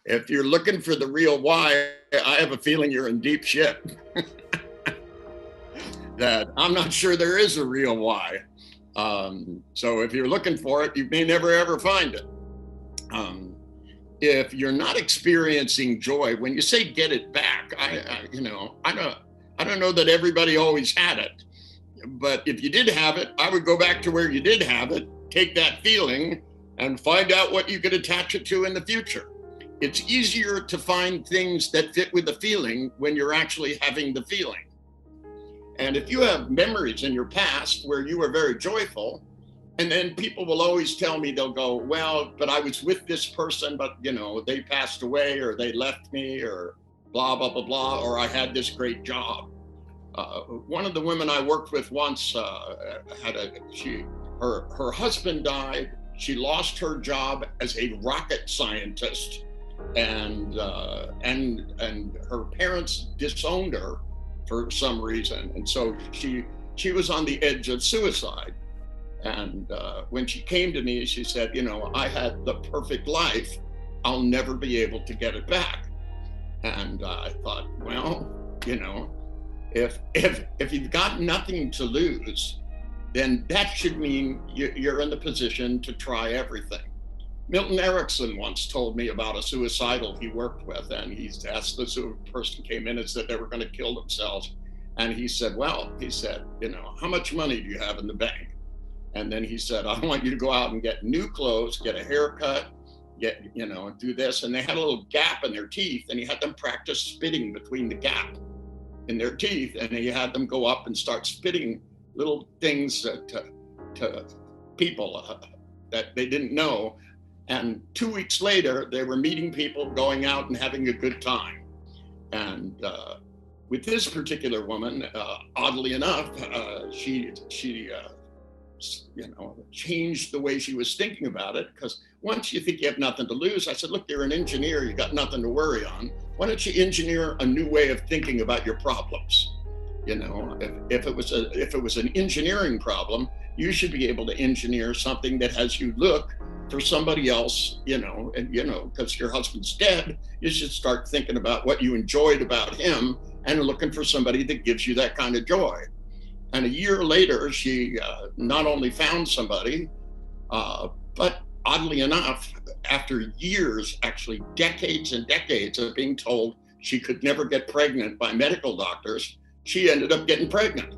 if you're looking for the real why, I have a feeling you're in deep shit. That I'm not sure there is a real why. So if you're looking for it, you may never ever find it. If you're not experiencing joy, when you say get it back, I don't know that everybody always had it. But if you did have it, I would go back to where you did have it, take that feeling, and find out what you could attach it to in the future. It's easier to find things that fit with the feeling when you're actually having the feeling. And if you have memories in your past where you were very joyful, and then people will always tell me, they'll go, well, but I was with this person, but they passed away, or they left me, or blah, blah, blah, blah, or I had this great job. One of the women I worked with once her husband died. She lost her job as a rocket scientist, and her parents disowned her for some reason, and so she was on the edge of suicide. And when she came to me, she said, I had the perfect life. I'll never be able to get it back. And I thought, well, if you've got nothing to lose, then that should mean you're in the position to try everything. Milton Erickson once told me about a suicidal he worked with, and he asked the person came in and said they were going to kill themselves. And he said, how much money do you have in the bank? And then he said, I want you to go out and get new clothes, get a haircut, do this. And they had a little gap in their teeth, and he had them practice spitting between the gap in their teeth. And he had them go up and start spitting little things to people that they didn't know. And 2 weeks later, they were meeting people, going out and having a good time. And with this particular woman, oddly enough, she changed the way she was thinking about it. Because once you think you have nothing to lose, I said, look, you're an engineer, you got nothing to worry on. Why don't you engineer a new way of thinking about your problems? If it was an engineering problem, you should be able to engineer something that has you look for somebody else, because your husband's dead, you should start thinking about what you enjoyed about him and looking for somebody that gives you that kind of joy. And a year later, she not only found somebody, but oddly enough, after years, actually decades and decades of being told she could never get pregnant by medical doctors, she ended up getting pregnant.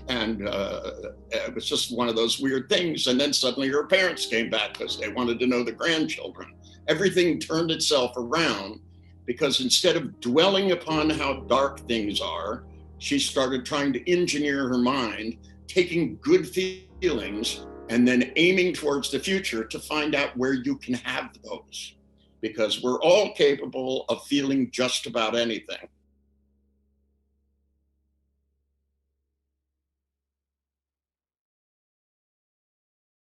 And it was just one of those weird things. And then suddenly her parents came back because they wanted to know the grandchildren. Everything turned itself around because instead of dwelling upon how dark things are, she started trying to engineer her mind, taking good feelings and then aiming towards the future to find out where you can have those. Because we're all capable of feeling just about anything.